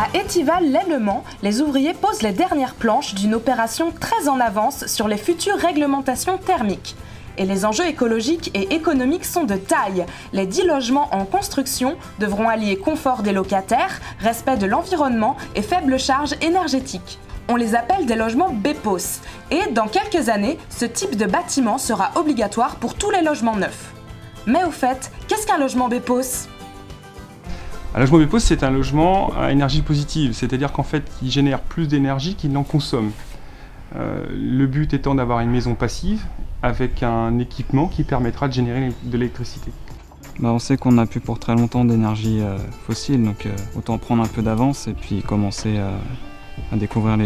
À Étival-lès-Le-Mans, les ouvriers posent les dernières planches d'une opération très en avance sur les futures réglementations thermiques. Et les enjeux écologiques et économiques sont de taille. Les 10 logements en construction devront allier confort des locataires, respect de l'environnement et faible charge énergétique. On les appelle des logements BEPOS. Et dans quelques années, ce type de bâtiment sera obligatoire pour tous les logements neufs. Mais au fait, qu'est-ce qu'un logement BEPOS ? Un logement BEPOS, c'est un logement à énergie positive, c'est-à-dire qu'en fait, il génère plus d'énergie qu'il n'en consomme. Le but étant d'avoir une maison passive avec un équipement qui permettra de générer de l'électricité. On sait qu'on n'a plus pour très longtemps d'énergie fossile, donc autant prendre un peu d'avance et puis commencer à découvrir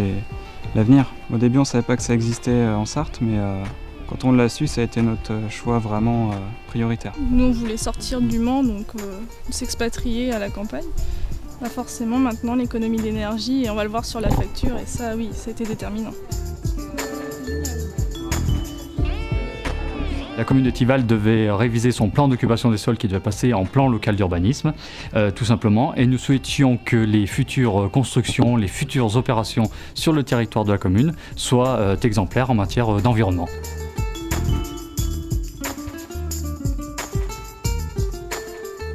l'avenir. Au début, on ne savait pas que ça existait en Sarthe, mais quand on l'a su, ça a été notre choix vraiment prioritaire. Nous, on voulait sortir du Mans, donc s'expatrier à la campagne. Forcément, maintenant, l'économie d'énergie, et on va le voir sur la facture, et ça, oui, c'était déterminant. La commune d'Étival devait réviser son plan d'occupation des sols qui devait passer en plan local d'urbanisme, tout simplement. Et nous souhaitions que les futures constructions, les futures opérations sur le territoire de la commune soient exemplaires en matière d'environnement.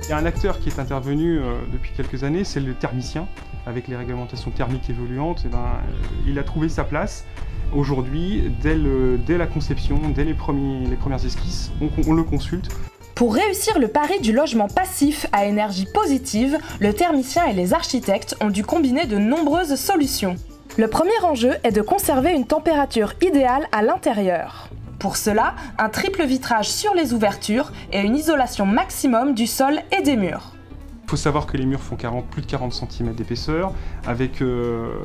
Il y a un acteur qui est intervenu depuis quelques années, c'est le thermicien. Avec les réglementations thermiques évoluantes, il a trouvé sa place. Aujourd'hui, dès la conception, dès les premières esquisses, on le consulte. Pour réussir le pari du logement passif à énergie positive, le thermicien et les architectes ont dû combiner de nombreuses solutions. Le premier enjeu est de conserver une température idéale à l'intérieur. Pour cela, un triple vitrage sur les ouvertures et une isolation maximum du sol et des murs. Il faut savoir que les murs font plus de 40 cm d'épaisseur, avec le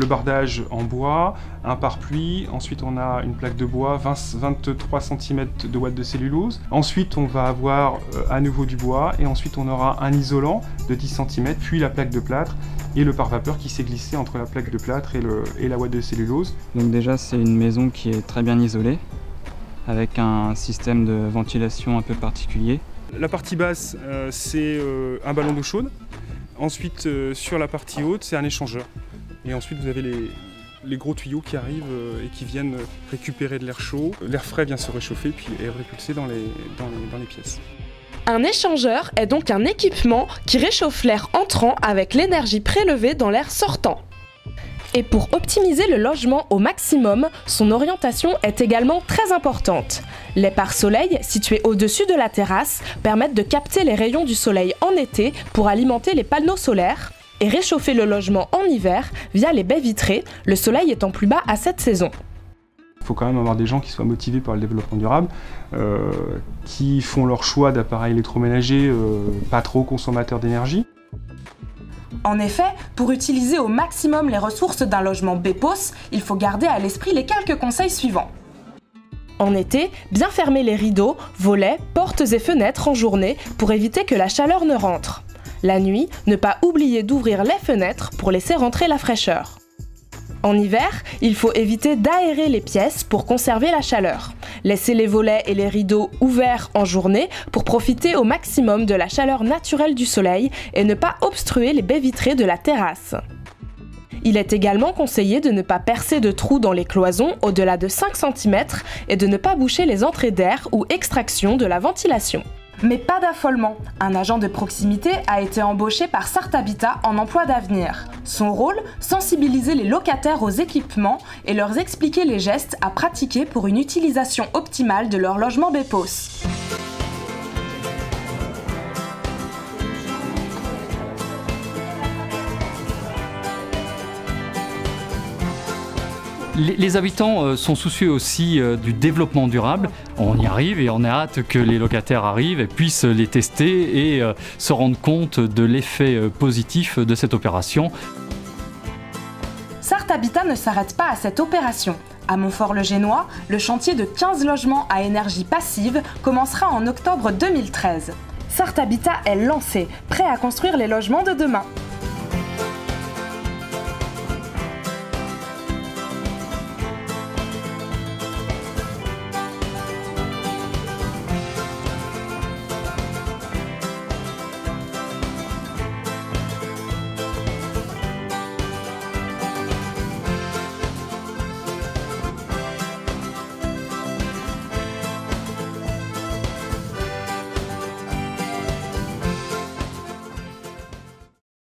bardage en bois, un pare-pluie, ensuite on a une plaque de bois, 23 cm de ouate de cellulose. Ensuite on va avoir à nouveau du bois, et ensuite on aura un isolant de 10 cm, puis la plaque de plâtre et le pare-vapeur qui s'est glissé entre la plaque de plâtre et la ouate de cellulose. Donc déjà c'est une maison qui est très bien isolée, avec un système de ventilation un peu particulier. La partie basse, c'est un ballon d'eau chaude. Ensuite, sur la partie haute, c'est un échangeur. Et ensuite, vous avez les gros tuyaux qui arrivent et qui viennent récupérer de l'air chaud. L'air frais vient se réchauffer puis est repulsé dans les pièces. Un échangeur est donc un équipement qui réchauffe l'air entrant avec l'énergie prélevée dans l'air sortant. Et pour optimiser le logement au maximum, son orientation est également très importante. Les pare-soleil, situés au-dessus de la terrasse, permettent de capter les rayons du soleil en été pour alimenter les panneaux solaires et réchauffer le logement en hiver via les baies vitrées, le soleil étant plus bas à cette saison. Il faut quand même avoir des gens qui soient motivés par le développement durable, qui font leur choix d'appareils électroménagers pas trop consommateurs d'énergie. En effet, pour utiliser au maximum les ressources d'un logement BEPOS, il faut garder à l'esprit les quelques conseils suivants. En été, bien fermer les rideaux, volets, portes et fenêtres en journée pour éviter que la chaleur ne rentre. La nuit, ne pas oublier d'ouvrir les fenêtres pour laisser rentrer la fraîcheur. En hiver, il faut éviter d'aérer les pièces pour conserver la chaleur. Laissez les volets et les rideaux ouverts en journée pour profiter au maximum de la chaleur naturelle du soleil et ne pas obstruer les baies vitrées de la terrasse. Il est également conseillé de ne pas percer de trous dans les cloisons au-delà de 5 cm et de ne pas boucher les entrées d'air ou extraction de la ventilation. Mais pas d'affolement, un agent de proximité a été embauché par Sarthe Habitat en emploi d'avenir. Son rôle, sensibiliser les locataires aux équipements et leur expliquer les gestes à pratiquer pour une utilisation optimale de leur logement BEPOS. Les habitants sont soucieux aussi du développement durable. On y arrive et on a hâte que les locataires arrivent et puissent les tester et se rendre compte de l'effet positif de cette opération. Sarthe Habitat ne s'arrête pas à cette opération. À Montfort-le-Génois, le chantier de 15 logements à énergie passive commencera en octobre 2013. Sarthe Habitat est lancé, prêt à construire les logements de demain.